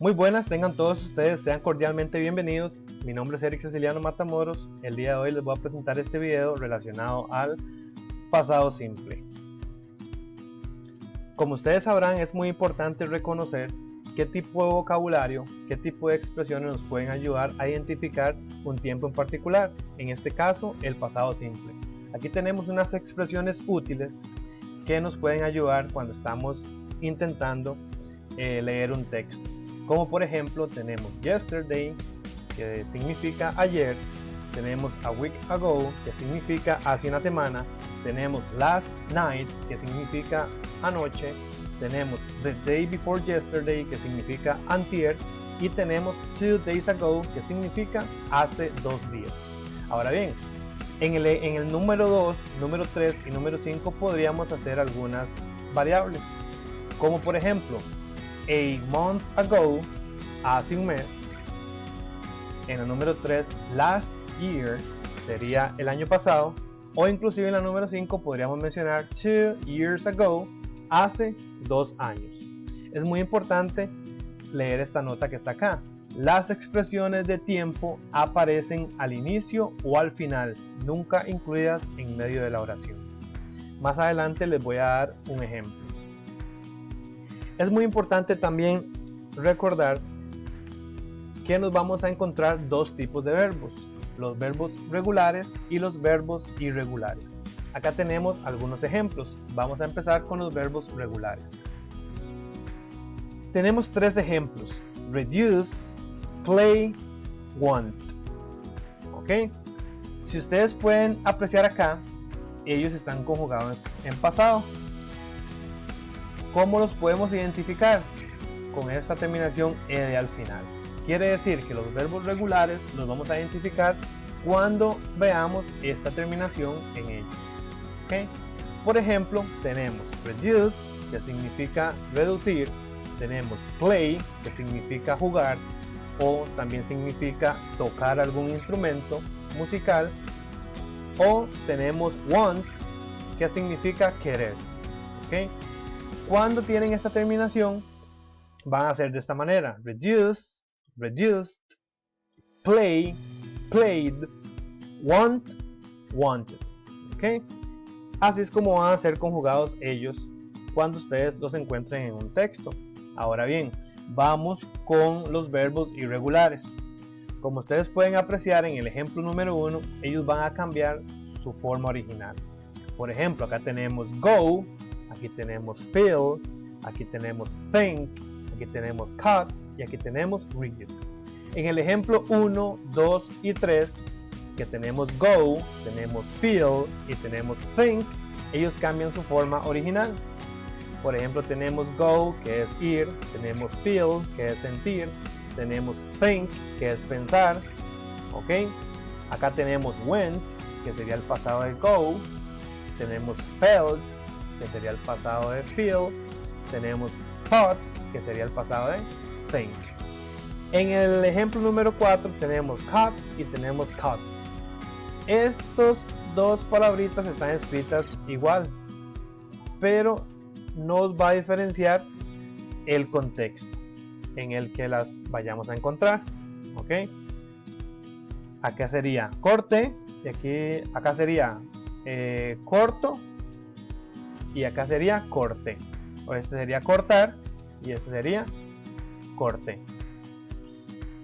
Muy buenas, tengan todos ustedes, sean cordialmente bienvenidos. Mi nombre es Eric Ceciliano Matamoros. El día de hoy les voy a presentar este video relacionado al pasado simple. Como ustedes sabrán, es muy importante reconocer qué tipo de vocabulario, qué tipo de expresiones nos pueden ayudar a identificar un tiempo en particular, en este caso el pasado simple. Aquí tenemos unas expresiones útiles que nos pueden ayudar cuando estamos intentando leer un texto. Como por ejemplo tenemos yesterday, que significa ayer, tenemos a week ago, que significa hace una semana, tenemos last night, que significa anoche, tenemos the day before yesterday, que significa antier, y tenemos 2 days ago, que significa hace 2 días. Ahora bien, en el número 2, número 3 y número 5 podríamos hacer algunas variables, como por ejemplo a month ago, hace un mes. En el número 3, last year, sería el año pasado. O inclusive en la número 5 podríamos mencionar 2 years ago, hace 2 años. Es muy importante leer esta nota que está acá. Las expresiones de tiempo aparecen al inicio o al final, nunca incluidas en medio de la oración. Más adelante les voy a dar un ejemplo. Es muy importante también recordar que nos vamos a encontrar dos tipos de verbos, los verbos regulares y los verbos irregulares. Acá tenemos algunos ejemplos. Vamos a empezar con los verbos regulares. Tenemos 3 ejemplos: reduce, play, want. ¿Ok? Si ustedes pueden apreciar acá, ellos están conjugados en pasado. ¿Cómo los podemos identificar? Con esta terminación ed al final. Quiere decir que los verbos regulares los vamos a identificar cuando veamos esta terminación en ellos. ¿Okay? Por ejemplo, tenemos reduce, que significa reducir, tenemos play, que significa jugar, o también significa tocar algún instrumento musical, o tenemos want, que significa querer. ¿Okay? Cuando tienen esta terminación, van a ser de esta manera: reduce, reduced, play, played, want, wanted. ¿Okay? Así es como van a ser conjugados ellos cuando ustedes los encuentren en un texto. Ahora bien, vamos con los verbos irregulares. Como ustedes pueden apreciar en el ejemplo número 1, ellos van a cambiar su forma original. Por ejemplo, acá tenemos go, aquí tenemos feel, aquí tenemos think, aquí tenemos cut y aquí tenemos read. En el ejemplo 1, 2 y 3, que tenemos go, tenemos feel y tenemos think, ellos cambian su forma original. Por ejemplo, tenemos go, que es ir, tenemos feel, que es sentir, tenemos think, que es pensar. ¿Ok? Acá tenemos went, que sería el pasado de go, tenemos felt, que sería el pasado de feel, tenemos thought, que sería el pasado de think. En el ejemplo número 4 tenemos cut y tenemos cut. Estos dos palabritas están escritas igual, pero nos va a diferenciar el contexto en el que las vayamos a encontrar. ¿Ok? Acá sería corte y acá sería corto y acá sería corte. O este sería cortar y este sería corte.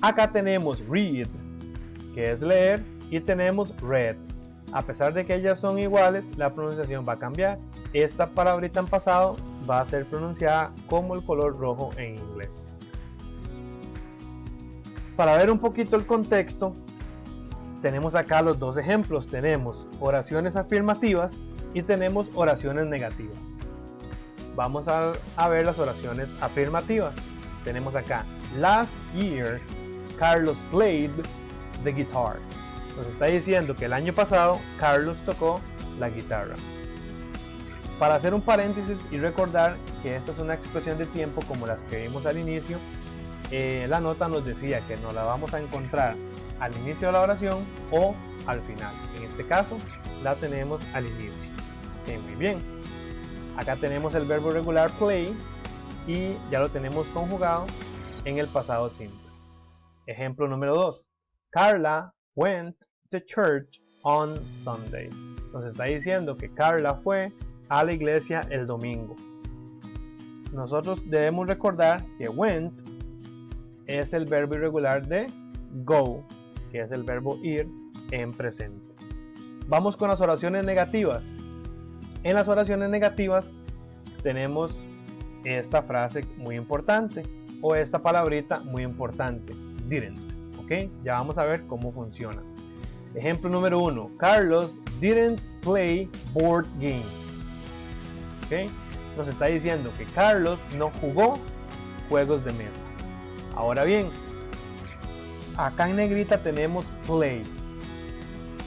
Acá tenemos read, que es leer, y tenemos read. A pesar de que ellas son iguales, la pronunciación va a cambiar. Esta palabrita en pasado va a ser pronunciada como el color rojo en inglés. Para ver un poquito el contexto, tenemos acá los dos ejemplos. Tenemos oraciones afirmativas y tenemos oraciones negativas. Vamos a ver las oraciones afirmativas. Tenemos acá: last year Carlos played the guitar. Nos está diciendo que el año pasado Carlos tocó la guitarra. Para hacer un paréntesis y recordar que esta es una expresión de tiempo como las que vimos al inicio, la nota nos decía que nos la vamos a encontrar al inicio de la oración o al final. En este caso la tenemos al inicio. Muy bien. Acá tenemos el verbo regular play y ya lo tenemos conjugado en el pasado simple. Ejemplo número 2. Carla went to church on Sunday. Nos está diciendo que Carla fue a la iglesia el domingo. Nosotros debemos recordar que went es el verbo irregular de go, que es el verbo ir en presente. Vamos con las oraciones negativas. En las oraciones negativas tenemos esta frase muy importante o esta palabrita muy importante, didn't. ¿Ok? Ya vamos a ver cómo funciona. Ejemplo número 1. Carlos didn't play board games. ¿Ok? Nos está diciendo que Carlos no jugó juegos de mesa. Ahora bien, acá en negrita tenemos play.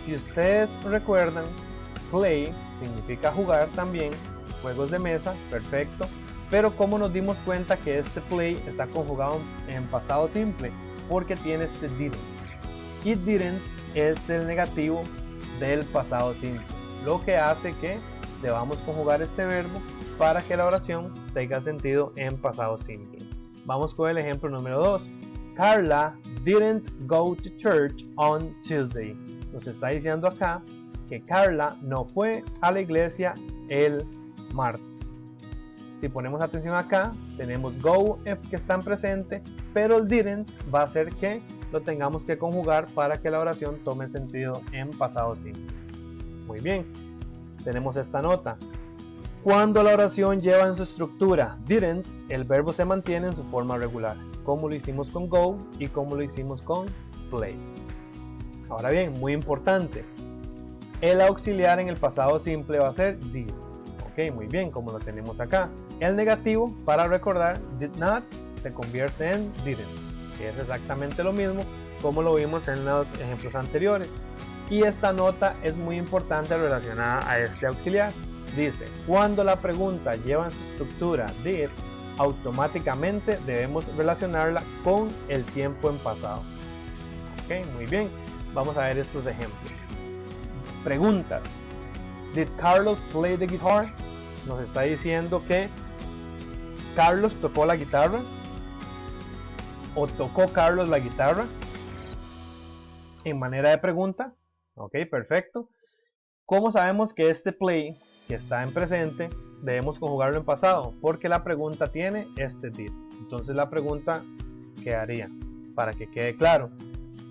Si ustedes recuerdan, play significa jugar también, juegos de mesa, perfecto. Pero como nos dimos cuenta que este play está conjugado en pasado simple, porque tiene este didn't. Y didn't es el negativo del pasado simple, lo que hace que debamos conjugar este verbo para que la oración tenga sentido en pasado simple. Vamos con el ejemplo número 2. Carla didn't go to church on Tuesday. Nos está diciendo acá que Carla no fue a la iglesia el martes. Si ponemos atención acá, tenemos go que está en presente, pero el didn't va a hacer que lo tengamos que conjugar para que la oración tome sentido en pasado simple. Muy bien, tenemos esta nota. Cuando la oración lleva en su estructura didn't, el verbo se mantiene en su forma regular, como lo hicimos con go y como lo hicimos con play. Ahora bien, muy importante, el auxiliar en el pasado simple va a ser did. Ok, muy bien, como lo tenemos acá. El negativo, para recordar, did not se convierte en didn't, que es exactamente lo mismo como lo vimos en los ejemplos anteriores. Y esta nota es muy importante relacionada a este auxiliar. Dice, cuando la pregunta lleva en su estructura did, automáticamente debemos relacionarla con el tiempo en pasado. Ok, muy bien. Vamos a ver estos ejemplos. Preguntas. Did Carlos play the guitar? Nos está diciendo que Carlos tocó la guitarra. ¿O tocó Carlos la guitarra? En manera de pregunta. Ok, perfecto. ¿Cómo sabemos que este play, que está en presente, debemos conjugarlo en pasado? Porque la pregunta tiene este did. Entonces la pregunta quedaría, para que quede claro,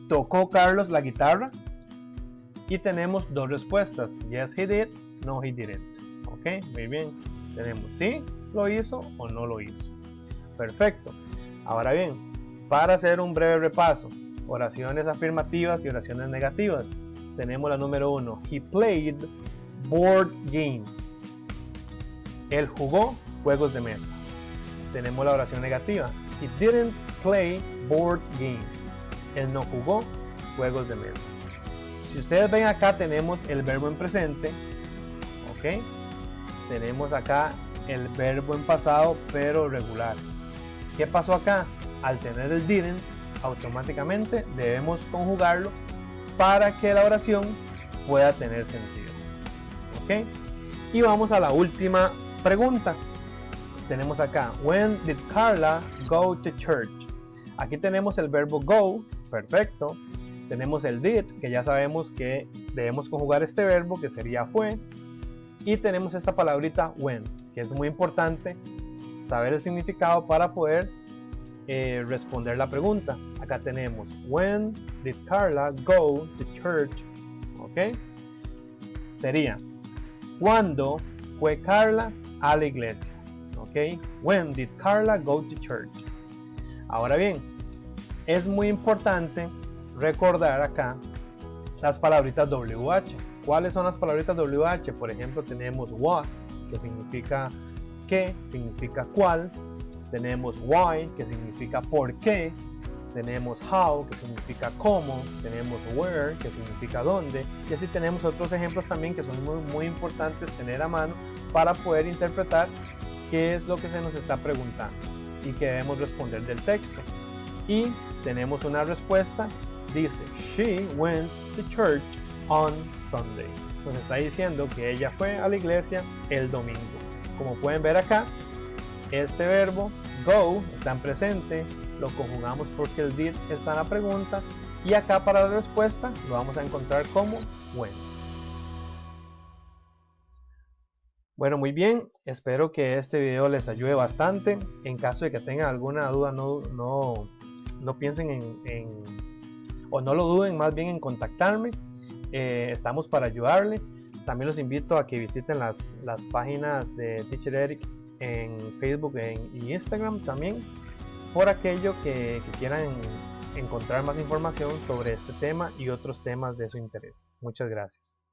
¿tocó Carlos la guitarra? Y tenemos dos respuestas, yes he did, no he didn't. Ok, muy bien, tenemos sí lo hizo o no lo hizo. Perfecto. Ahora bien, para hacer un breve repaso, oraciones afirmativas y oraciones negativas, tenemos la número 1, he played board games. Él jugó juegos de mesa. Tenemos la oración negativa, he didn't play board games. Él no jugó juegos de mesa. Si ustedes ven acá, tenemos el verbo en presente. Ok, tenemos acá el verbo en pasado pero regular. ¿Qué pasó acá? Al tener el didn't, automáticamente debemos conjugarlo para que la oración pueda tener sentido. Ok, y vamos a la última pregunta. Tenemos acá, when did Carla go to church? Aquí tenemos el verbo go, perfecto. Tenemos el did, que ya sabemos que debemos conjugar este verbo, que sería fue. Y tenemos esta palabrita when, que es muy importante saber el significado para poder responder la pregunta. Acá tenemos, when did Carla go to church? Ok, sería, ¿cuándo fue Carla a la iglesia? Ok, when did Carla go to church? Ahora bien, es muy importante recordar acá las palabritas WH. ¿Cuáles son las palabritas WH? Por ejemplo, tenemos what, que significa qué, significa cuál. Tenemos why, que significa por qué. Tenemos how, que significa cómo. Tenemos where, que significa dónde. Y así tenemos otros ejemplos también que son muy, muy importantes tener a mano para poder interpretar qué es lo que se nos está preguntando y que debemos responder del texto. Y tenemos una respuesta. Dice, she went to church on Sunday. Nos está diciendo que ella fue a la iglesia el domingo. Como pueden ver acá, este verbo go está en presente, lo conjugamos porque el did está en la pregunta, y acá para la respuesta lo vamos a encontrar como went. Bueno, muy bien, espero que este video les ayude bastante. En caso de que tengan alguna duda, no piensen o no lo duden más bien en contactarme. Estamos para ayudarle. También los invito a que visiten las páginas de Teacher Eric en Facebook y Instagram también, por aquello que quieran encontrar más información sobre este tema y otros temas de su interés. Muchas gracias.